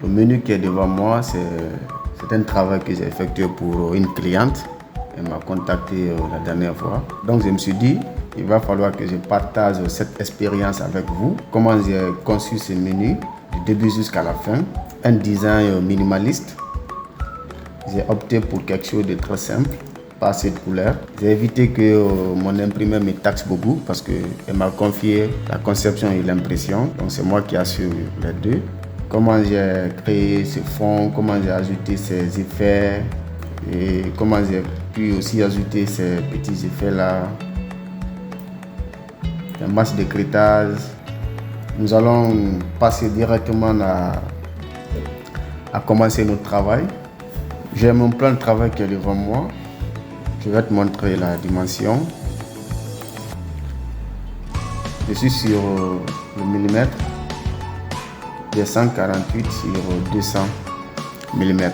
Le menu qui est devant moi, c'est un travail que j'ai effectué pour une cliente. Elle m'a contacté la dernière fois. Donc je me suis dit, il va falloir que je partage cette expérience avec vous. Comment j'ai conçu ce menu du début jusqu'à la fin. Un design minimaliste. J'ai opté pour quelque chose de très simple, pas assez de couleurs. J'ai évité que mon imprimeur me taxe beaucoup parce qu'elle m'a confié la conception et l'impression. Donc c'est moi qui assure les deux. Comment j'ai créé ce fond, comment j'ai ajouté ces effets et comment j'ai pu aussi ajouter ces petits effets là. Un masque d'écrêtage. Nous allons passer directement à commencer notre travail. J'ai mon plan de travail qui est devant moi. Je vais te montrer la dimension. Je suis sur le millimètre. J'ai 148 sur 200 mm. Donc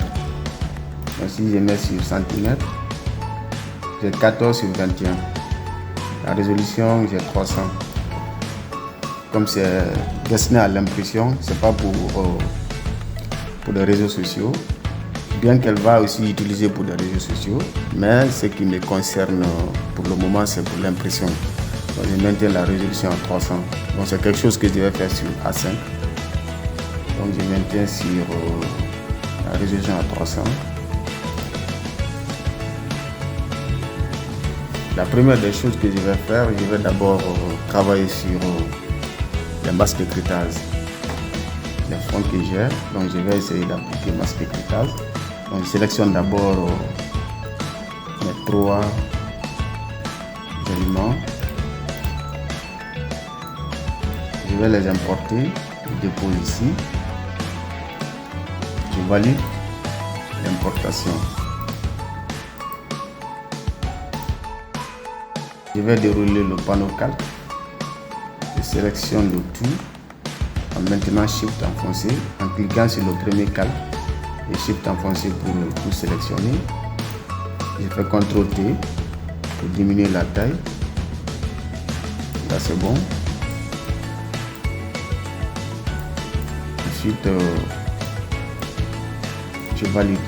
si je mets sur centimètre, j'ai 14 sur 21. La résolution, j'ai 300. Comme c'est destiné à l'impression, c'est pas pour les réseaux sociaux. Bien qu'elle va aussi utiliser pour les réseaux sociaux, mais ce qui me concerne pour le moment, c'est pour l'impression. Donc je maintiens la résolution à 300. Donc c'est quelque chose que je vais faire sur A5. Donc je maintiens sur la résolution à 300. La première des choses que je vais faire, je vais d'abord travailler sur les masques d'écrêtage. Les fonds que j'ai, donc je vais essayer d'appliquer le masque d'écrêtage. Donc je sélectionne d'abord mes 3 éléments. Je vais les importer, je dépose ici. Je valide l'importation. Je vais dérouler le panneau calque. Je sélectionne le tout en maintenant Shift enfoncé, en cliquant sur le premier calque et Shift enfoncé pour tout sélectionner. Je fais CTRL T pour diminuer la taille. Là c'est bon. Ensuite, je valide.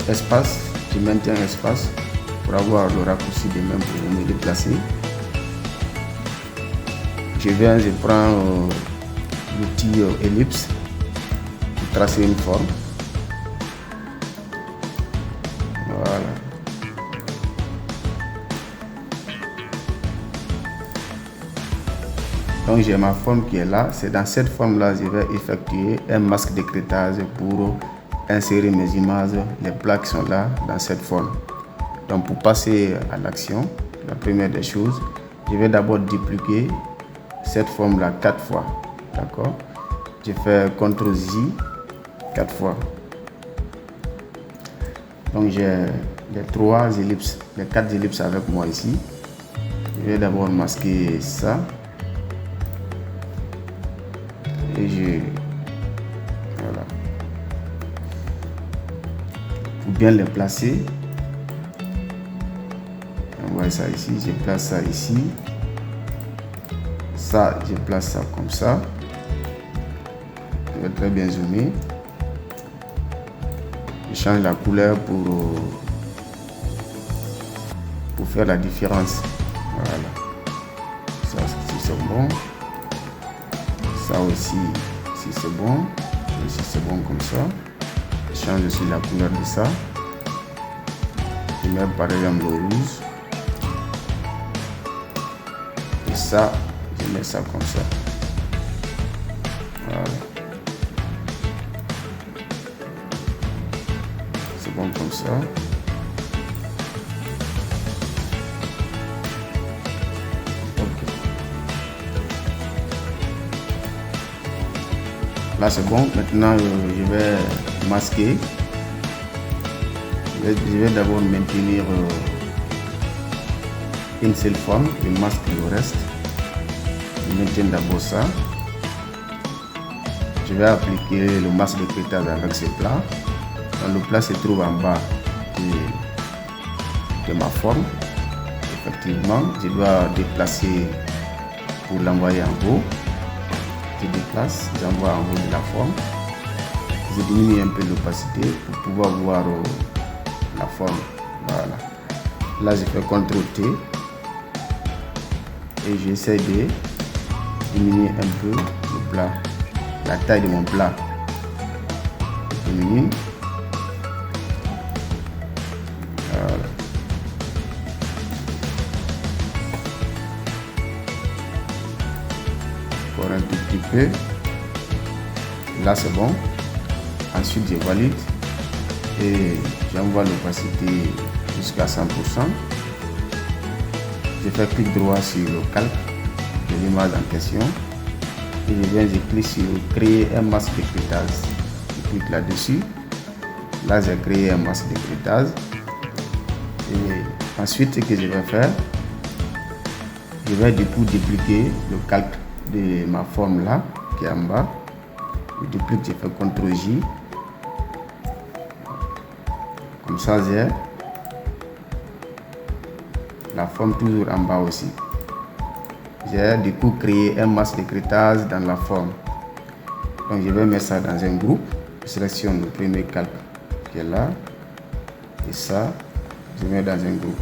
Espace, je maintiens espace pour avoir le raccourci de même pour me déplacer. Je prends l'outil ellipse pour tracer une forme. Voilà. Donc j'ai ma forme qui est là. C'est dans cette forme-là que je vais effectuer un masque d'écrêtage pour insérer mes images, les plaques qui sont là dans cette forme. Donc pour passer à l'action, la première des choses, je vais d'abord dupliquer cette forme-là 4 fois. D'accord? Je fais CTRL J 4 fois. Donc j'ai les 3 ellipses, les 4 ellipses avec moi ici. Je vais d'abord masquer ça. Et voilà. Pour bien les placer, on voit ça ici, je place ça ici. Ça, je place ça comme ça. Je vais très bien zoomer. Je change la couleur pour faire la différence. Voilà. Ça, si c'est bon. Ça aussi, si c'est bon. Et si c'est bon comme ça. Je change aussi la couleur de ça. Je mets par exemple le rouge. Et ça, je mets ça comme ça. Voilà. C'est bon comme ça. Ok. Là c'est bon. Maintenant je vais masquer. Je vais d'abord maintenir une seule forme. Je masque le reste. Je maintiens d'abord ça. Je vais appliquer le masque d'écrêtage avec ce plat. Donc, le plat se trouve en bas de ma forme. Effectivement, je dois déplacer pour l'envoyer en haut. je déplace, j'envoie en haut de la forme. Je diminue un peu l'opacité pour pouvoir voir la forme. Voilà. Là, je fais CTRL T et j'essaie de diminuer un peu le plat, la taille de mon plat. Je diminue. Voilà. Encore un tout petit peu. Là, c'est bon. Ensuite, je valide et j'envoie l'opacité jusqu'à 100%. Je fais clic droit sur le calque de l'image en question et je clique sur créer un masque d'écrêtage. Je clique là-dessus. Là, j'ai créé un masque d'écrêtage. Et ensuite, ce que je vais faire, je vais du coup dupliquer le calque de ma forme là qui est en bas. Je duplique, je fais CTRL J. Comme ça, j'ai la forme toujours en bas aussi. J'ai du coup créé un masque d'écrêtage dans la forme. Donc je vais mettre ça dans un groupe. Je sélectionne le premier calque qui est là. Et ça, je mets dans un groupe.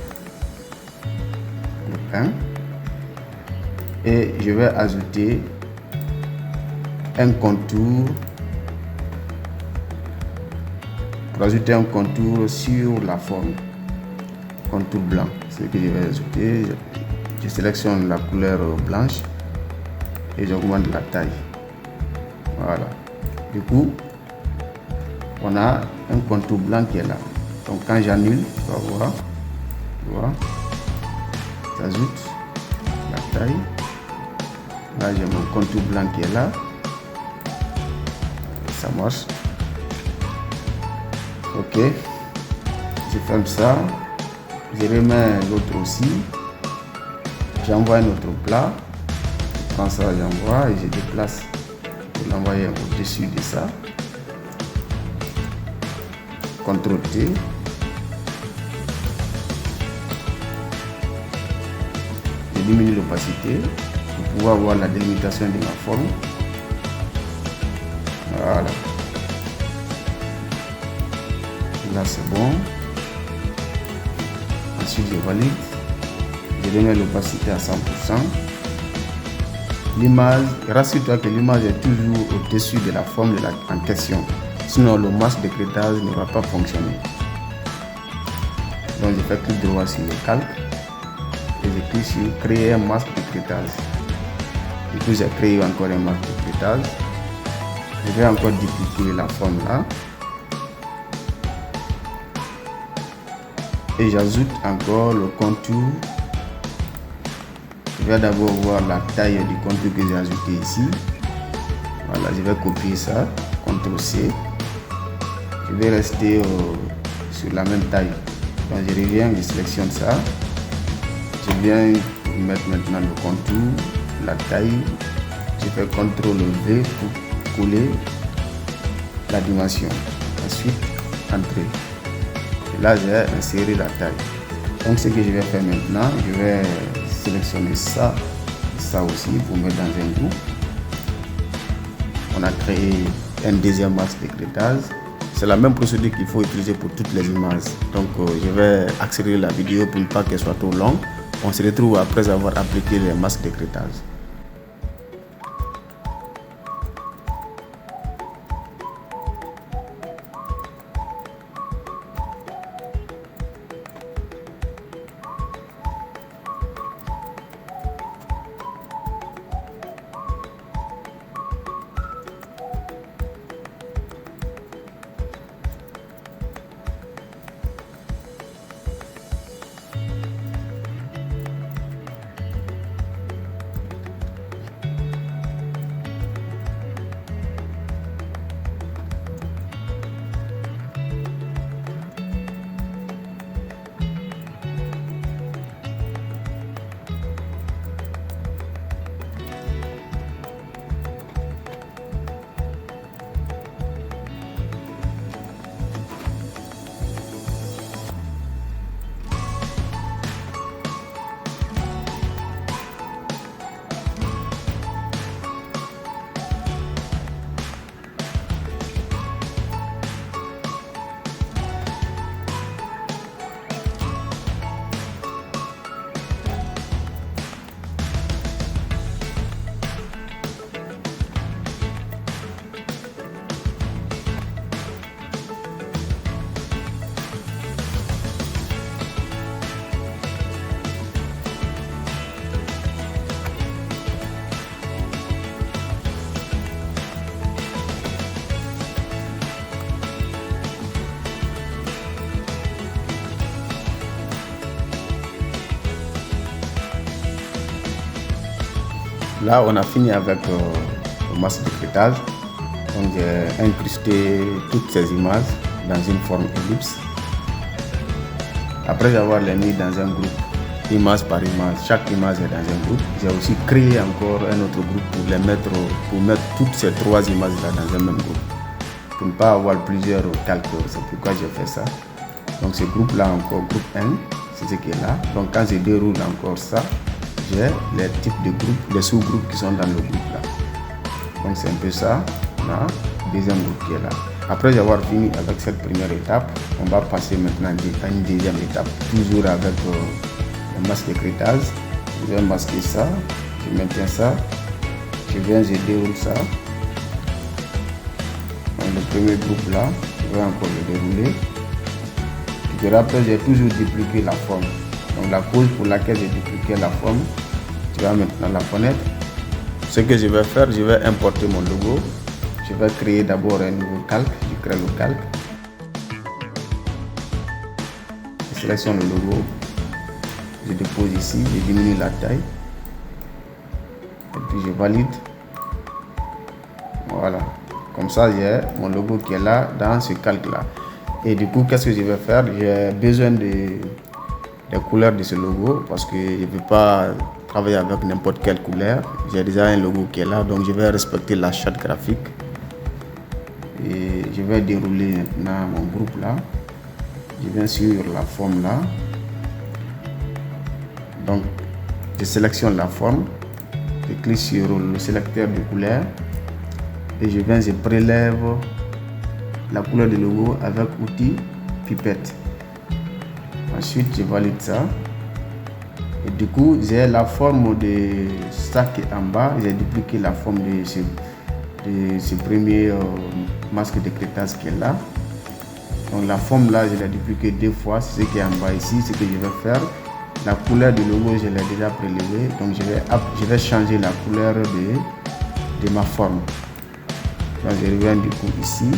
Groupe 1. Et je vais ajouter un contour. Pour ajouter un contour sur la forme. Contour blanc. C'est ce que je vais ajouter. Je sélectionne la couleur blanche et j'augmente la taille. Voilà. Du coup, on a un contour blanc qui est là. Donc quand j'annule, tu vas voir, j'ajoute la taille. Là, j'ai mon contour blanc qui est là. Ça marche. Ok. Je ferme ça. Je remets l'autre aussi. J'envoie un autre plat. Je prends ça, j'envoie et je déplace pour l'envoyer au-dessus de ça. CTRL T. Je diminue l'opacité pour pouvoir voir la délimitation de ma forme. Voilà. Là, c'est bon. Ensuite, je valide. Je remets l'opacité à 100%. L'image, rassure-toi que l'image est toujours au-dessus de la forme en question. Sinon, le masque d'écrêtage ne va pas fonctionner. Donc, je fais clic droit sur le calque et je clique sur créer un masque d'écrêtage. Du coup, j'ai créé encore un masque d'écrêtage. Je vais encore dupliquer la forme là. Et j'ajoute encore le contour. Je vais d'abord voir la taille du contour que j'ai ajouté ici. Voilà, je vais copier ça. CTRL C. Je vais rester sur la même taille. Donc je reviens, je sélectionne ça. Je viens mettre maintenant le contour, la taille. Je fais CTRL V pour coller la dimension. Ensuite, entrer. Et là, j'ai inséré la taille. Donc ce que je vais faire maintenant, je vais sélectionner ça, ça aussi pour mettre dans un groupe. On a créé un deuxième masque d'écrêtage. C'est la même procédure qu'il faut utiliser pour toutes les images. Donc je vais accélérer la vidéo pour ne pas qu'elle soit trop longue. On se retrouve après avoir appliqué les masques d'écrêtage. Là, on a fini avec le masque d'écrêtage. Donc, j'ai incrusté toutes ces images dans une forme ellipse. Après avoir les mis dans un groupe, image par image, chaque image est dans un groupe. J'ai aussi créé encore un autre groupe pour mettre toutes ces 3 images-là dans un même groupe. Pour ne pas avoir plusieurs calques, c'est pourquoi j'ai fait ça. Donc ce groupe-là encore, groupe 1, c'est ce qui est là. Donc quand je déroule encore ça, j'ai les types de groupes, les sous-groupes qui sont dans le groupe là. Donc c'est un peu ça, on a deuxième groupe qui est là. Après avoir fini avec cette première étape, on va passer maintenant à une deuxième étape, toujours avec le masque d'écrêtage. Je vais masquer ça, je maintiens ça, je déroule ça. Donc le premier groupe là, je vais encore le dérouler. Tu te rappelles, j'ai toujours dupliqué la forme. Donc la cause pour laquelle j'ai dupliqué la forme, tu vas maintenant la connaître. Ce que je vais faire, je vais importer mon logo. Je vais créer d'abord un nouveau calque. Je crée le calque. Je sélectionne le logo. Je dépose ici, je diminue la taille. Et puis je valide. Voilà. Comme ça, j'ai mon logo qui est là dans ce calque-là. Et du coup, qu'est-ce que je vais faire? J'ai besoin des couleurs de ce logo parce que je ne peux pas travailler avec n'importe quelle couleur. J'ai déjà un logo qui est là, donc je vais respecter la charte graphique. Et je vais dérouler maintenant mon groupe là. Je viens sur la forme là. Donc, je sélectionne la forme. Je clique sur le sélecteur de couleurs. Et je prélève la couleur du logo avec outil pipette. Ensuite, je valide ça. Et du coup, j'ai la forme de ça qui est en bas. J'ai dupliqué la forme de ce premier masque d'écrêtage qui est là. Donc la forme là, je l'ai dupliqué 2 fois. C'est ce qui est en bas ici. Ce que je vais faire, la couleur du logo, je l'ai déjà prélevé. Donc je vais changer la couleur de ma forme. Donc je reviens du coup ici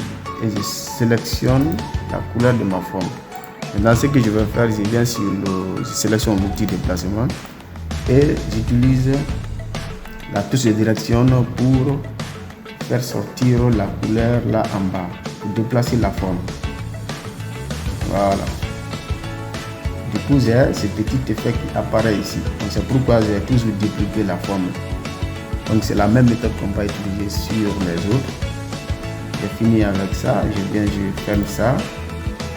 et je sélectionne la couleur de ma forme. Maintenant, ce que je vais faire, je viens je sélectionne l'outil de déplacement et j'utilise la touche de direction pour faire sortir la couleur là en bas, pour déplacer la forme. Voilà. Du coup, j'ai ce petit effet qui apparaît ici. Donc c'est pourquoi j'ai toujours dupliqué la forme. Donc c'est la même méthode qu'on va utiliser sur les autres. J'ai fini avec ça, je ferme ça,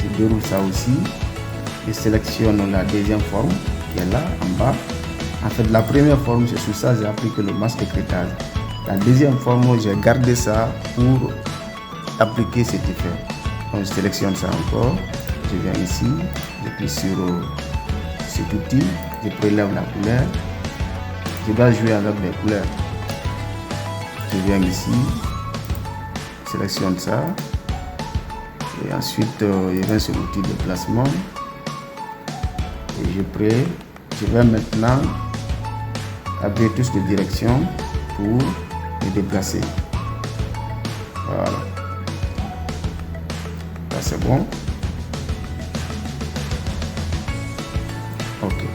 je déroule ça aussi, je sélectionne la deuxième forme qui est là en bas. En fait, la première forme, c'est sur ça j'ai appliqué le masque d'écrêtage. La deuxième forme, j'ai gardé ça pour appliquer cet effet. Donc je sélectionne ça encore, je viens ici, je clique sur cet outil, je prélève la couleur, je dois jouer avec les couleurs. Je viens ici, sélectionne ça et ensuite je viens sur l'outil de placement et je vais maintenant appuyer touche de direction pour me déplacer. Voilà, là c'est bon. Ok,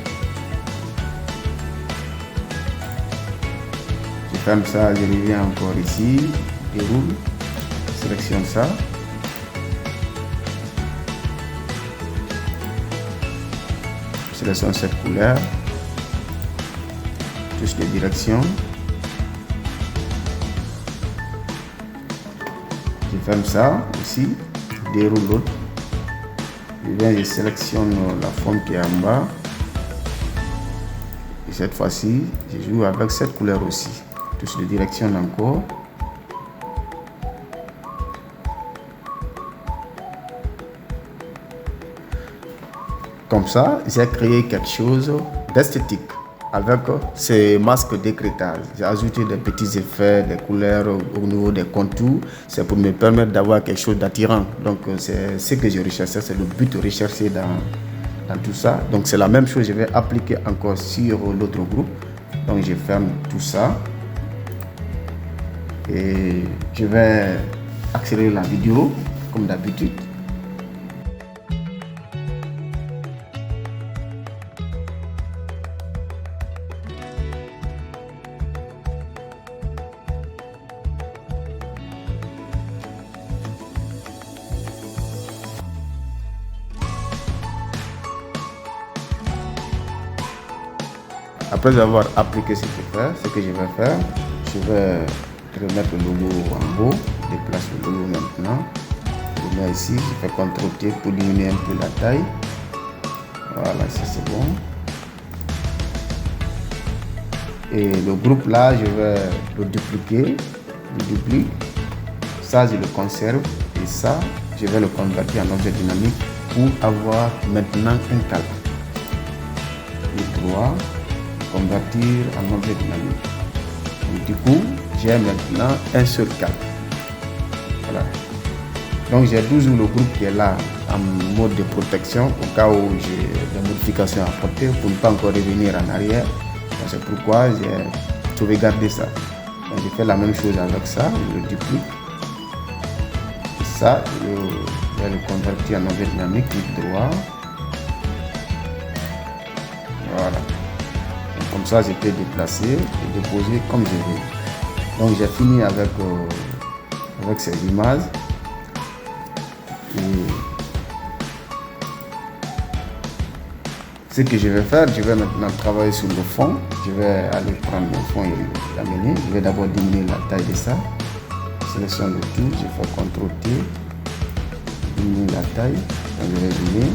je ferme ça, je reviens encore ici, déroule, sélectionne ça, je sélectionne cette couleur, touche de direction, je ferme ça aussi, déroule l'autre, je sélectionne la forme qui est en bas et cette fois-ci je joue avec cette couleur aussi, touche de direction encore. Comme ça, j'ai créé quelque chose d'esthétique avec ces masques d'écrêtage. J'ai ajouté des petits effets, des couleurs au niveau des contours. C'est pour me permettre d'avoir quelque chose d'attirant. Donc, c'est ce que je recherchais, c'est le but de rechercher dans tout ça. Donc, c'est la même chose, je vais appliquer encore sur l'autre groupe. Donc, je ferme tout ça. Et je vais accélérer la vidéo, comme d'habitude. Après avoir appliqué ce que je vais faire, je vais remettre le logo en haut, déplace le logo maintenant, je mets ici, je fais CTRL-T pour diminuer un peu la taille. Voilà, ça c'est bon. Et le groupe là, je vais le dupliquer, je duplique, ça je le conserve et ça, je vais le convertir en objet dynamique pour avoir maintenant un calque. Clic droit, convertir en objet dynamique. Donc, du coup, j'ai maintenant un seul calque. Voilà. Donc j'ai toujours le groupe qui est là en mode de protection au cas où j'ai des modifications à apporter pour ne pas encore revenir en arrière. C'est pourquoi j'ai sauvegardé ça. Donc je fais la même chose avec ça, je le duplique. Et ça, je vais le convertir en objet dynamique, clic droit. Voilà. Donc, comme ça, je peux déplacer et déposer comme je veux. Donc j'ai fini avec ces images. Et ce que je vais faire, je vais maintenant travailler sur le fond. Je vais aller prendre le fond et l'amener. Je vais d'abord diminuer la taille de ça. Sélectionne le tout, je fais CTRL-T, diminuer la taille, donc je vais zoomer.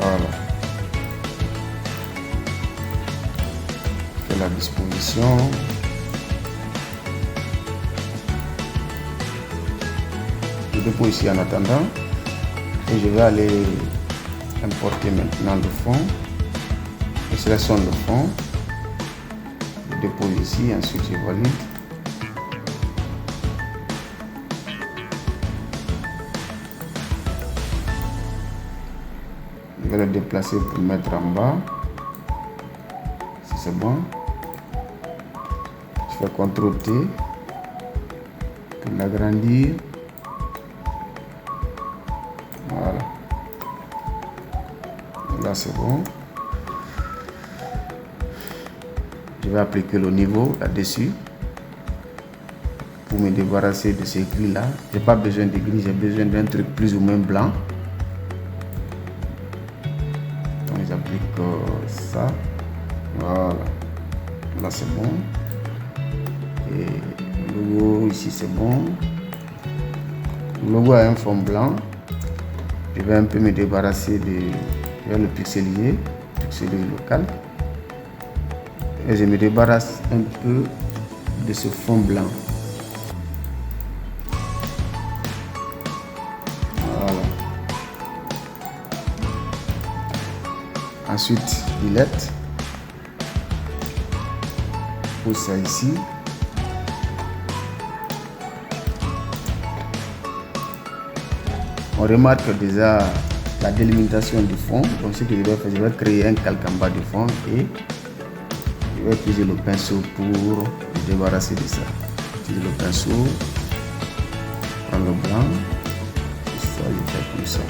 Voilà. Je fais la disposition. Je dépose ici en attendant. Et je vais aller importer maintenant le fond. Je sélectionne le fond. Je dépose ici, ensuite je valide. Je vais le déplacer pour le mettre en bas. Si c'est bon. Je fais CTRL-T pour l'agrandir. Voilà. Là c'est bon. Je vais appliquer le niveau là-dessus pour me débarrasser de ces gris là. J'ai pas besoin de gris, j'ai besoin d'un truc plus ou moins blanc. Donc j'applique ça. Voilà. Là c'est bon. Et le logo ici c'est bon. Le logo a un fond blanc. Je vais un peu me débarrasser je vais le pixeliser le calque. Et je me débarrasse un peu de ce fond blanc. Voilà. Ensuite, delete. Pour ça ici. On remarque déjà la délimitation du fond. Donc ce que je vais faire, je vais créer un calque en bas du fond et je vais utiliser le pinceau pour me débarrasser de ça. Utiliser le pinceau, prendre le blanc, et ça je fais comme ça.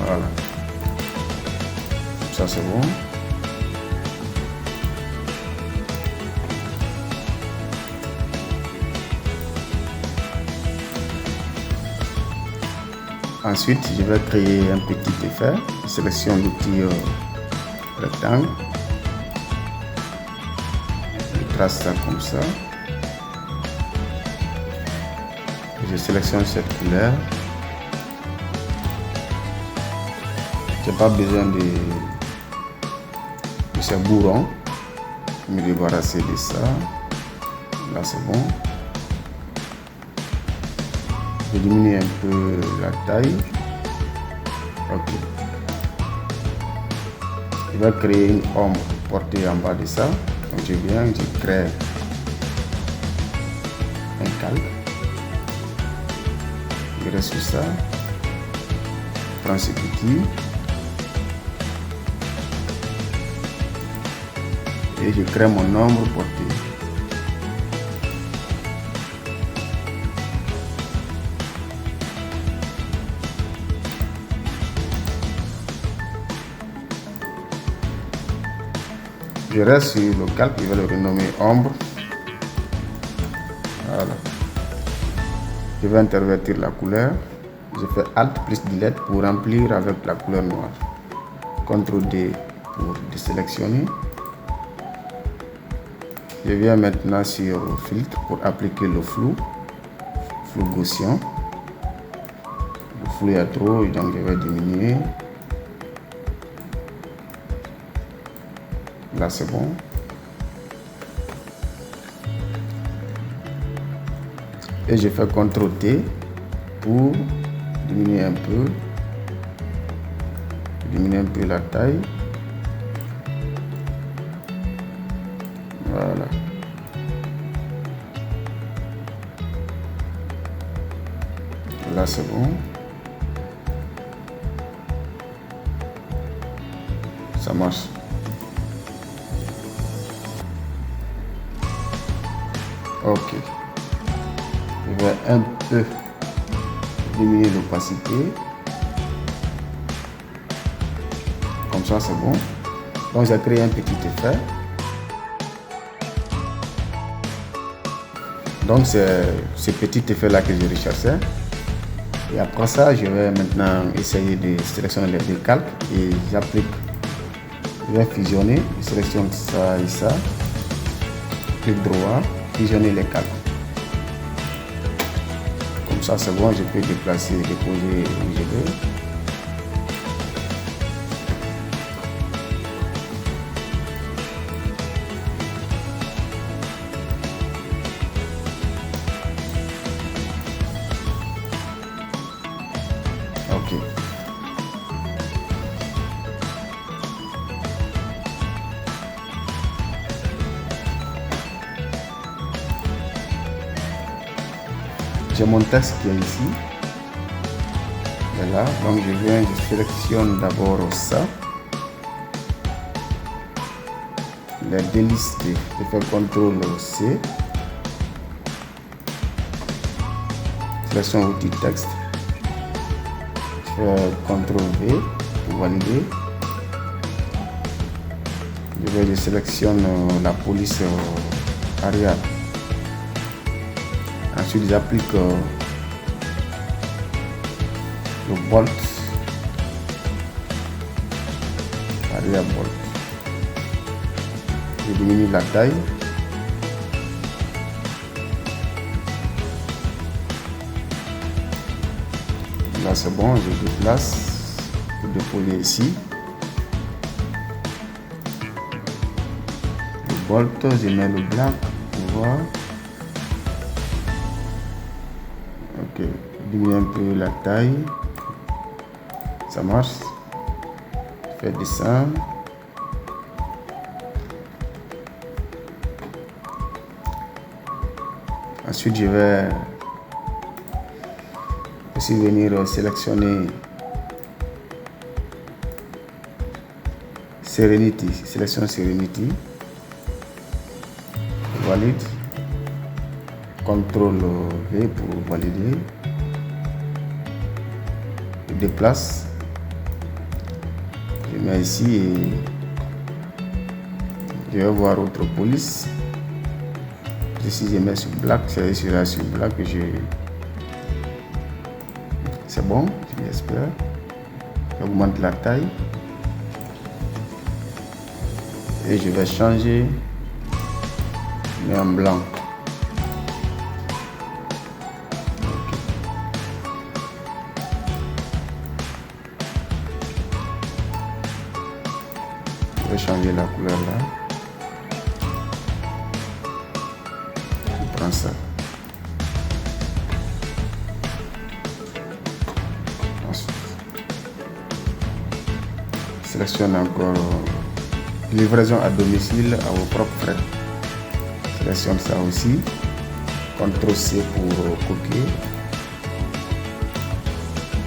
Voilà. Ça c'est bon. Ensuite, je vais créer un petit effet. Je sélectionne l'outil rectangle. Je trace ça comme ça. Je sélectionne cette couleur. Je n'ai pas besoin de ces bourrons. Je vais me débarrasser de ça. Là, c'est bon. Je diminue un peu la taille. Ok. Je vais créer une ombre portée en bas de ça. Donc je viens, je crée un calque. Je reste sur ça. Je prends ce petit. Et je crée mon ombre portée. Je reste sur le calque, je vais le renommer ombre. Voilà. Je vais intervertir la couleur. Je fais Alt plus Delete pour remplir avec la couleur noire. CTRL D pour désélectionner. Je viens maintenant sur filtre pour appliquer le flou gaussien. Le flou est trop, donc je vais diminuer. Là c'est bon. Et je fais CTRL T pour diminuer un peu la taille. Voilà. Là c'est bon. Ça marche. Ok. Je vais un peu diminuer l'opacité. Comme ça c'est bon. Donc j'ai créé un petit effet. Donc c'est ce petit effet là que je recherchais. Et après ça, je vais maintenant essayer de sélectionner les deux calques et j'applique. Je vais fusionner, je sélectionne ça et ça. Clic droit, fusionner les calques. Comme ça c'est bon, je peux déplacer, déposer où je veux. Ok. J'ai mon texte qui est ici. Et là, donc je sélectionne d'abord ça. Les délistés, je fais CTRL C. Sélection outil texte. Je fais CTRL V pour valider. Je sélectionne la police arrière. Ensuite, j'applique le bolt, arrière bolt. Je diminue la taille. Là, c'est bon, je déplace pour déposer ici. Le bolt, je mets le blanc pour voir. Ok, diminue un peu la taille. Ça marche. Je fais descendre. Ensuite, je vais aussi venir sélectionner Serenity. Sélection Serenity. Je valide. CTRL V pour valider. Je déplace. Je mets ici et je vais voir autre police. Ici je mets sur black, c'est sur black que c'est bon, j'espère. J'augmente la taille et je vais changer, mais en blanc. Je vais changer la couleur là. Je prends ça. Ensuite, sélectionne encore livraison à domicile à vos propres frais. Sélectionne ça aussi. CTRL C pour copier.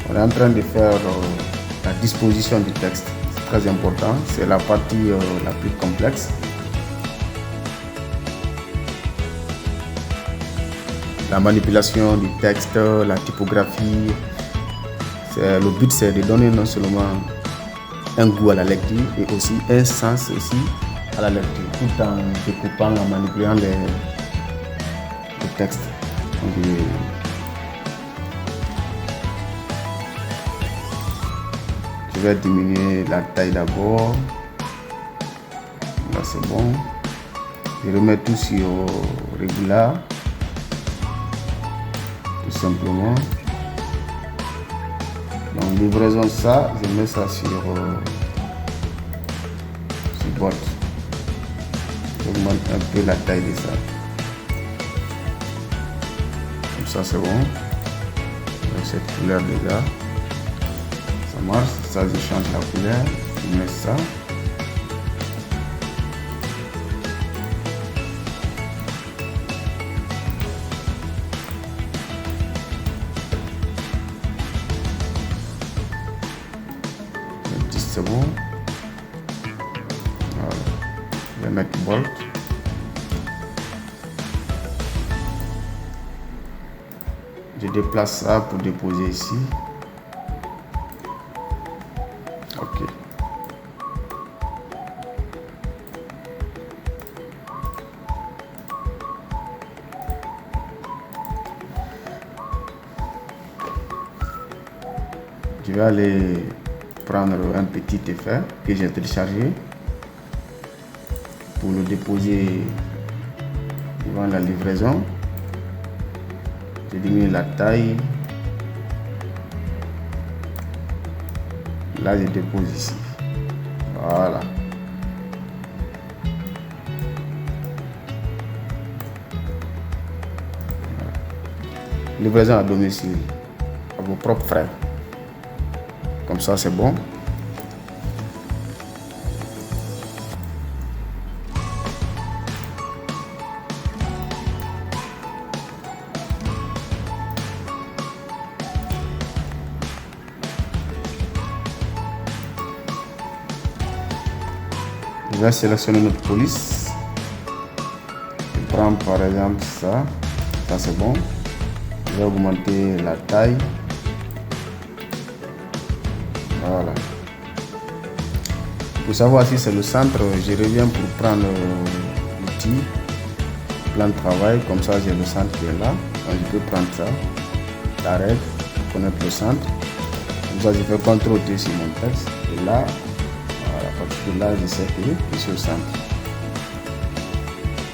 On est en train de faire la disposition du texte. C'est très important. C'est la partie la plus complexe. La manipulation du texte, la typographie. Le but c'est de donner non seulement un goût à la lecture et aussi un sens aussi à la lecture, tout en découpant, en manipulant les textes. Donc, Je vais diminuer la taille d'abord. Là c'est bon. Je remets tout sur régular. Tout simplement. Donc livraison ça, je mets ça sur boîte. J'augmente un peu la taille de ça. Comme ça c'est bon. Avec cette couleur déjà. Ça marche. Ça je change la couleur. Je mets ça. C'est bon. Voilà. Je vais mettre bolt. Je déplace ça pour déposer ici. Ok. Je vais aller prendre un petit effet que j'ai téléchargé pour le déposer devant la livraison. Je diminue la taille. Là je dépose ici. Voilà. Livraison à domicile à vos propres frais. Comme ça c'est bon. Je vais sélectionner notre police. Je prends par exemple ça. Ça c'est bon. Je vais augmenter la taille. Voilà. Pour savoir si c'est le centre, je reviens pour prendre l'outil plan de travail. Comme ça j'ai le centre qui est là. Donc, je peux prendre ça. La règle pour connaître le centre. Comme ça je fais CTRL-T sur mon texte. Et là, voilà, parce que là je sais que je suis au centre.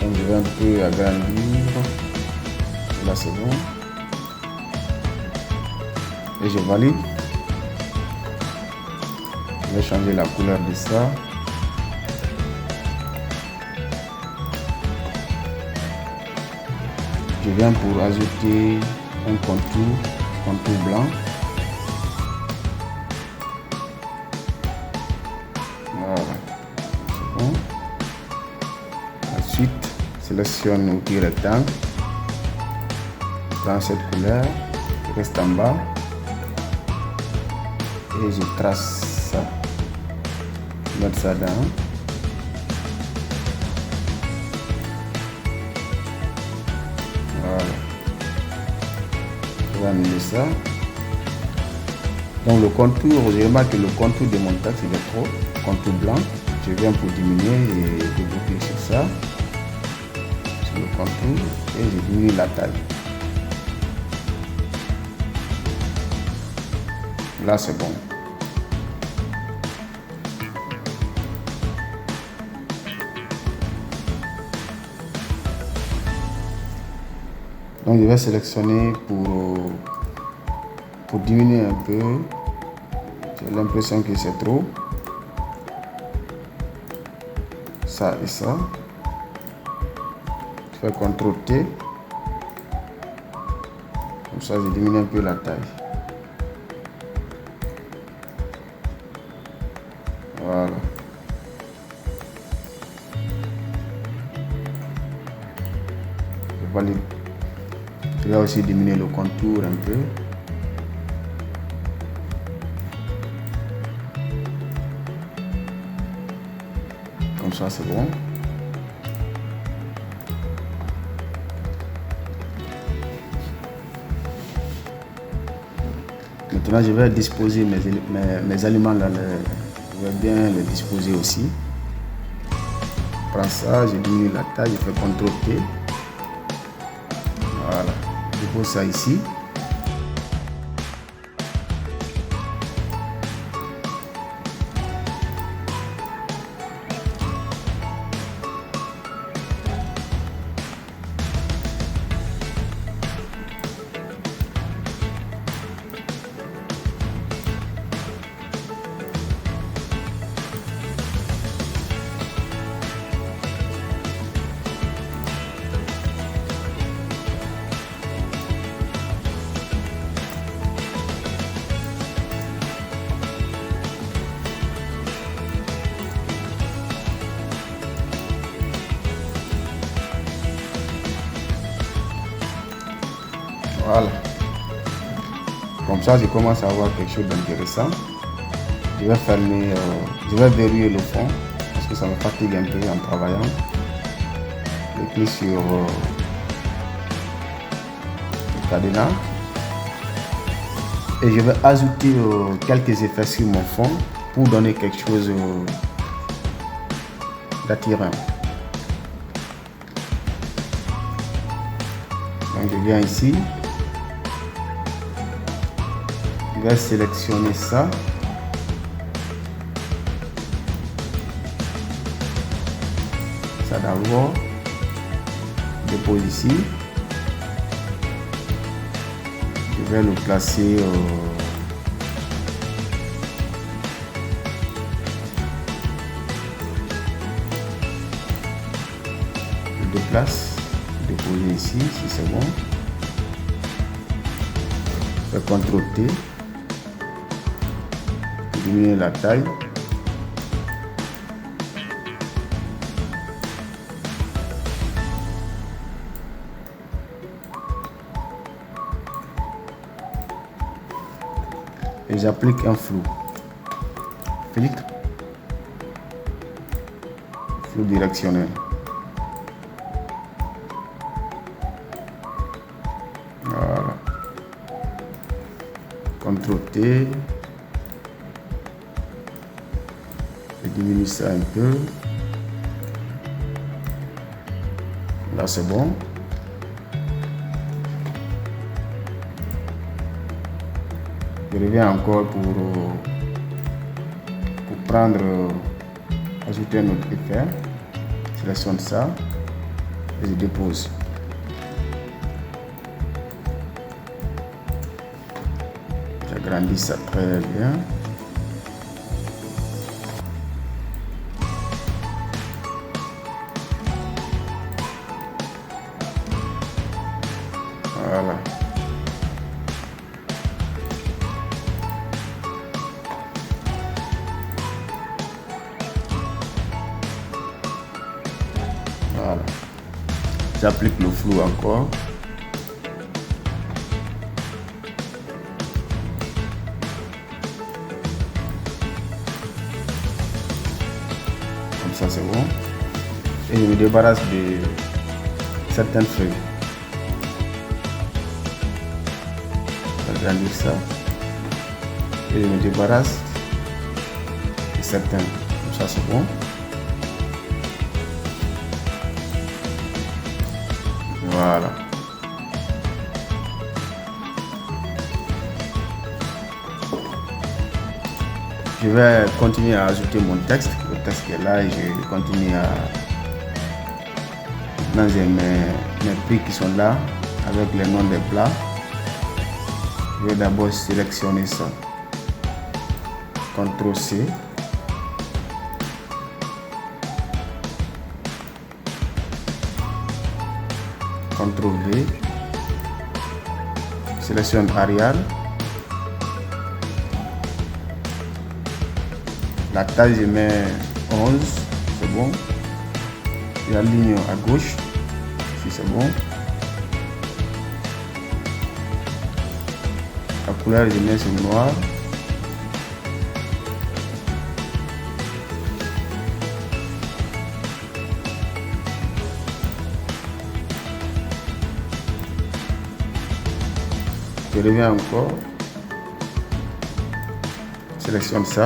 Donc je vais un peu agrandir. Là c'est bon. Et je valide. Je vais changer la couleur de ça. Je viens pour ajouter un contour blanc. Voilà, c'est bon. Ensuite, sélectionne l'outil rectangle. Dans cette couleur, je reste en bas et je trace ça. Mettre ça dans. Voilà. Je vais annuler ça. Donc le contour, je remarque que le contour de mon texte il est trop. Contour blanc. Je viens pour diminuer et déboucler sur ça. Sur le contour et je diminue la taille. Là c'est bon. Donc je vais sélectionner pour diminuer un peu. J'ai l'impression que c'est trop. Ça et ça. Je fais CTRL-T. Comme ça je diminue un peu la taille. Voilà. Je valide. Je vais aussi diminuer le contour un peu. Comme ça c'est bon. Maintenant je vais disposer mes aliments là. Je vais bien les disposer aussi. Je prends ça, je diminue la taille, je fais CTRL-T. Voilà. Je pose ça ici. Voilà. Comme ça, je commence à avoir quelque chose d'intéressant. Je vais fermer, je vais verrouiller le fond parce que ça me fatigue un peu en travaillant. Je clique sur le cadenas et je vais ajouter quelques effets sur mon fond pour donner quelque chose d'attirant. Donc je viens ici, je vais sélectionner ça. Ça d'abord, je dépose ici. Je vais le placer je déplace, déposer ici si c'est bon. Je fais CTRL T, diminuer la taille. Et j'applique un flou. Filtre. Flou directionnel. Voilà. CTRL T. Je diminue ça un peu. Là c'est bon. Je reviens encore pour prendre, ajouter un autre effet. Je sélectionne ça et je dépose. J'agrandis ça très bien. Voilà. Voilà. J'applique le flou encore. Comme ça c'est bon. Et je me débarrasse de certaines feuilles. Je vais agrandir ça. Et je me débarrasse de certaines. Comme ça c'est bon. Voilà. Je vais continuer à ajouter mon texte. Le texte qui est là et je continue à... Maintenant j'ai mes prix qui sont là avec les noms des plats. Je vais d'abord sélectionner ça. CTRL C. CTRL V, sélectionne Arial, la taille je mets 11, c'est bon, la ligne à gauche, si c'est bon, la couleur je mets sur noir, je reviens encore, sélectionne ça,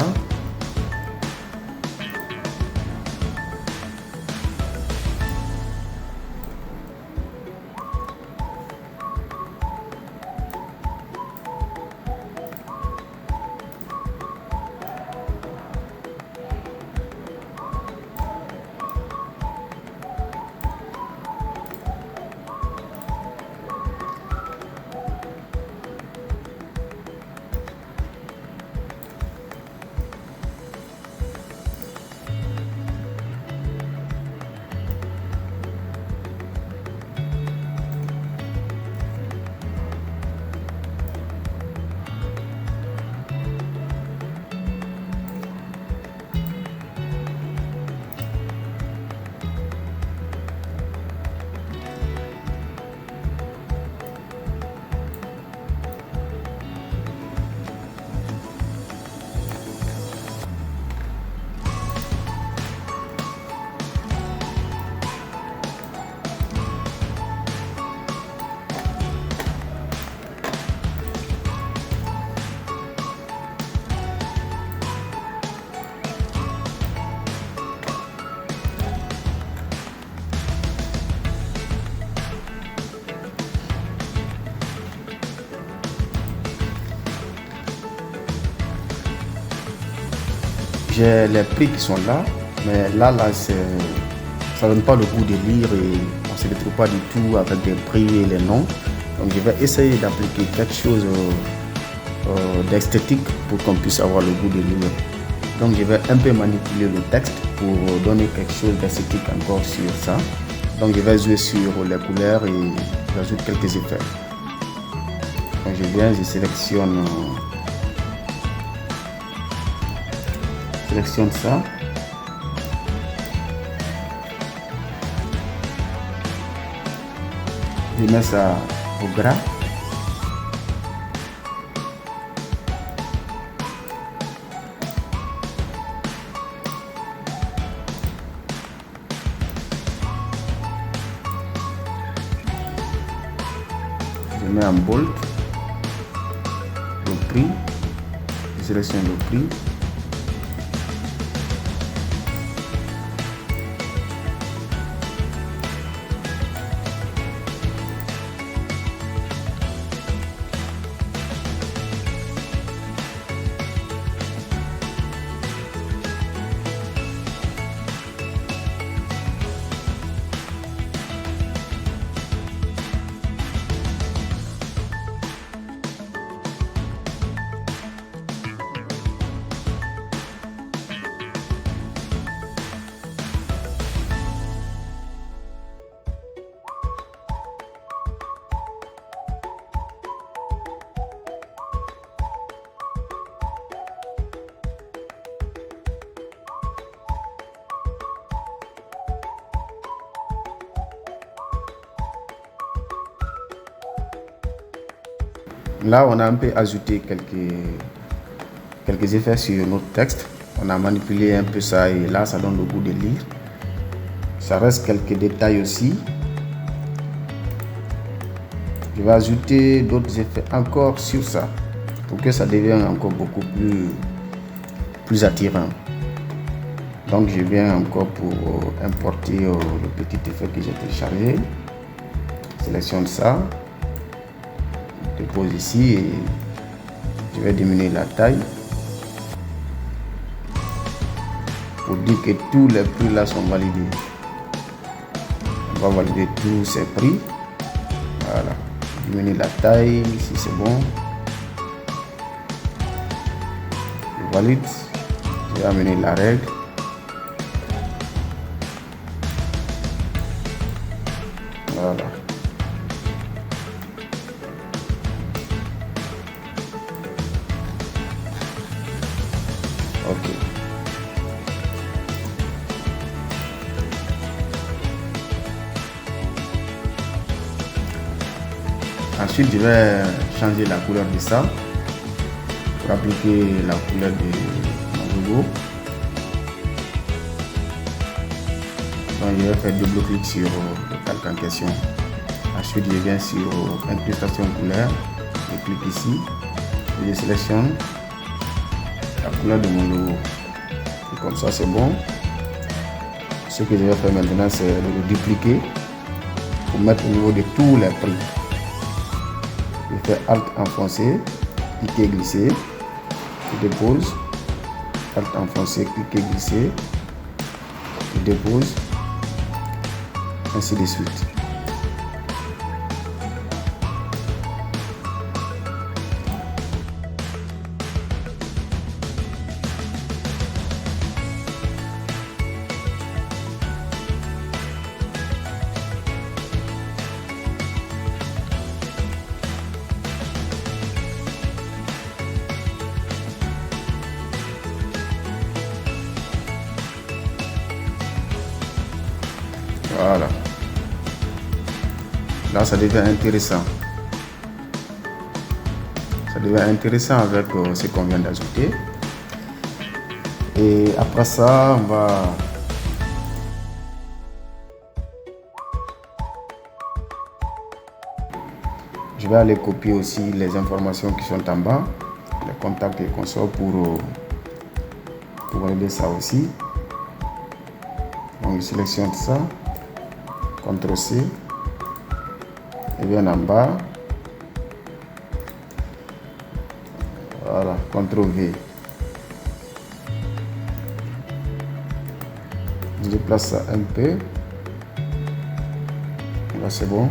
j'ai les prix qui sont là, mais là ça donne pas le goût de lire et on ne se retrouve pas du tout avec des prix et les noms. Donc je vais essayer d'appliquer quelque chose d'esthétique pour qu'on puisse avoir le goût de lire. Donc je vais un peu manipuler le texte pour donner quelque chose d'esthétique encore sur ça. Donc je vais jouer sur les couleurs et j'ajoute quelques effets. Donc je viens, je sélectionne ça. Je mets ça au gras. Je mets en bold le prix. Je sélectionne le prix. Là, on a un peu ajouté quelques effets sur notre texte. On a manipulé un peu ça et là, ça donne le goût de lire. Ça reste quelques détails aussi. Je vais ajouter d'autres effets encore sur ça pour que ça devienne encore beaucoup plus attirant. Donc, je viens encore pour importer le petit effet que j'ai téléchargé. Je sélectionne ça. Je dépose ici et je vais diminuer la taille pour dire que tous les prix là sont validés. On va valider tous ces prix. Voilà, diminuer la taille si c'est bon. Je valide. Je vais amener la règle. Voilà. Ok. Ensuite, je vais changer la couleur de ça pour appliquer la couleur de mon logo. Donc, je vais faire double-clic sur le calque en question. Ensuite, je viens sur incrustation couleur. Je clique ici et je sélectionne la couleur de mon logo. Et comme ça, c'est bon. Ce que je vais faire maintenant, c'est de le dupliquer pour mettre au niveau de tous les prix. Je fais Alt enfoncé, cliquer glisser, je dépose, Alt enfoncé, cliquer glisser, je dépose, ainsi de suite. Voilà. Là, ça devient intéressant. Ça devient intéressant avec ce qu'on vient d'ajouter. Et après ça, je vais aller copier aussi les informations qui sont en bas, les contacts et consorts pour valider ça aussi. Donc, je sélectionne ça. CTRL C et bien en bas, voilà, CTRL V. Je déplace ça un peu. Là, c'est bon.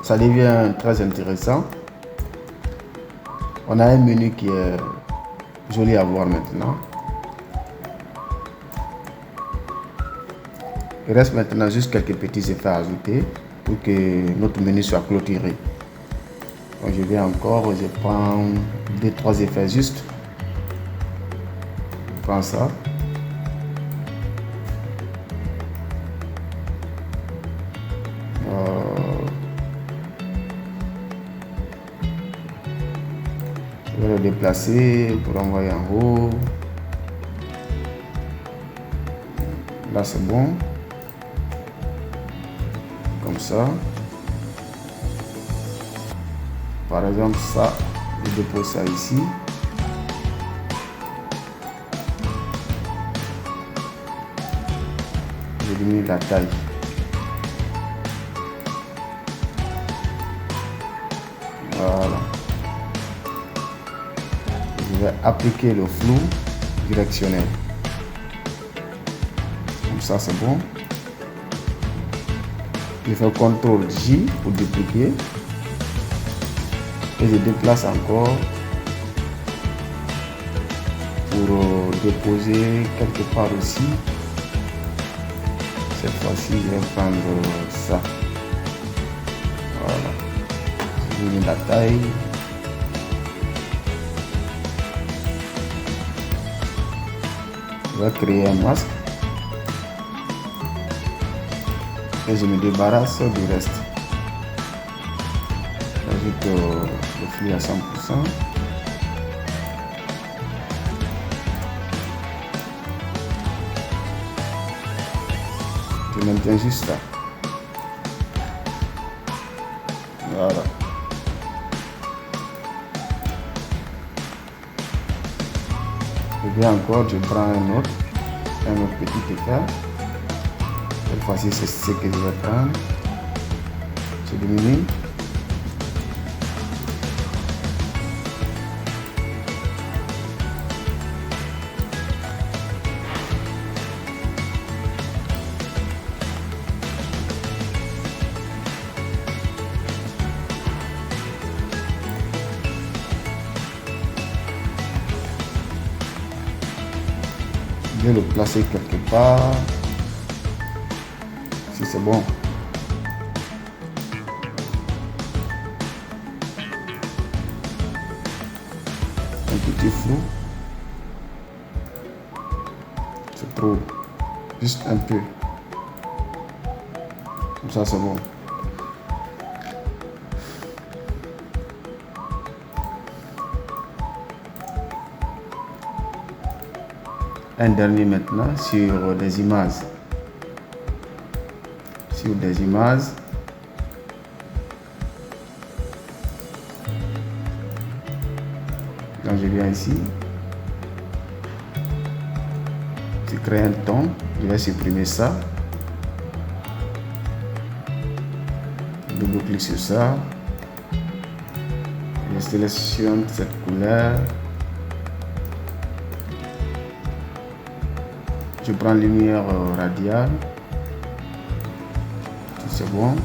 Ça devient très intéressant. On a un menu qui est joli à voir maintenant. Il reste maintenant juste quelques petits effets à ajouter pour que notre menu soit clôturé. Donc je vais encore, je prends 2-3 effets juste. Je prends ça. Je vais le déplacer pour envoyer en haut. Là c'est bon. Comme ça. Par exemple ça, je dépose ça ici. Je diminue la taille. Voilà. Je vais appliquer le flou directionnel. Comme ça, c'est bon. Je fais CTRL J pour dupliquer. Et je déplace encore pour déposer quelque part aussi. Cette fois-ci, je vais prendre ça. Voilà. Je diminue la taille. Je vais créer un masque. Et je me débarrasse du reste. J'ajoute le flux à 100%. Je maintiens juste ça. Voilà. Je vais encore, je prends un autre petit effet. Cette fois-ci, c'est ce que je vais prendre. Je diminue. vais le placer quelque part. Si c'est bon. Un petit flou. C'est trop. Juste un peu. Comme ça, c'est bon. Un dernier maintenant sur des images. Sur des images. Donc je viens ici. Je crée un ton. Je vais supprimer ça. Double-clic sur ça. Je sélectionne cette couleur. Je prends lumière radiale. C'est bon.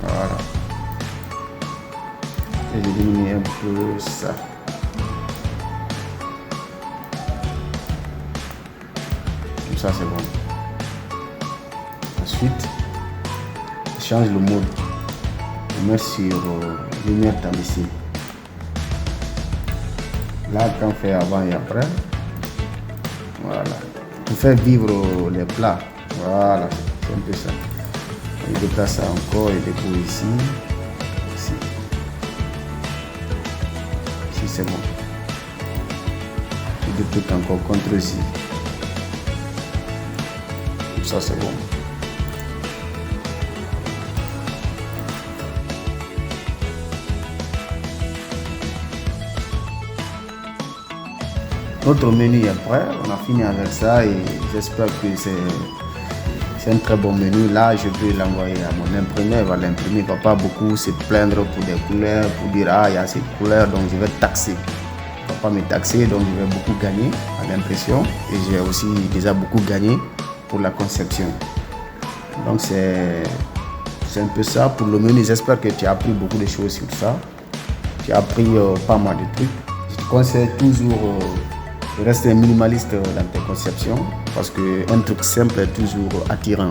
Voilà. Et je diminue un peu ça. Comme ça, c'est bon. Ensuite, je change le mode. Je mets sur lumière tamisée. Là, quand on fait avant et après. Voilà. Pour faire vivre les plats. Voilà. C'est un peu ça. Je déplace ça encore et dépose ici. Ici. Ici, c'est bon. Je déplique encore contre ici. Ça, c'est bon. Notre menu est prêt, on a fini avec ça et j'espère que c'est un très bon menu. Là, je vais l'envoyer à mon imprimeur, il va l'imprimer. Il ne va pas beaucoup se plaindre pour des couleurs, pour dire ah, il y a ces couleurs, donc je vais taxer. Il ne va pas me taxer, donc je vais beaucoup gagner à l'impression et j'ai aussi déjà beaucoup gagné pour la conception. Donc c'est un peu ça pour le menu. J'espère que tu as appris beaucoup de choses sur ça. Tu as appris pas mal de trucs. Je te conseille toujours de rester minimaliste dans tes conceptions parce qu'un truc simple est toujours attirant.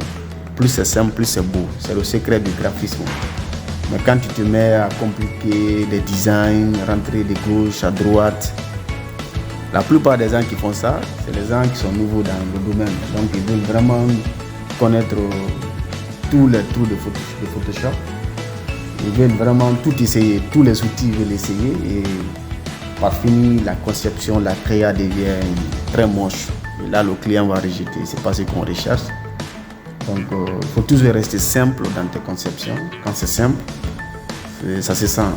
Plus c'est simple, plus c'est beau. C'est le secret du graphisme. Mais quand tu te mets à compliquer les designs, rentrer de gauche à droite, la plupart des gens qui font ça, c'est les gens qui sont nouveaux dans le domaine. Donc ils veulent vraiment connaître tous les trous de Photoshop. Ils veulent vraiment tout essayer, tous les outils ils veulent essayer et par fini, la conception, la créa devient très moche. Et là, le client va rejeter. C'est pas ce qu'on recherche. Donc, il faut toujours rester simple dans tes conceptions. Quand c'est simple, ça se sent.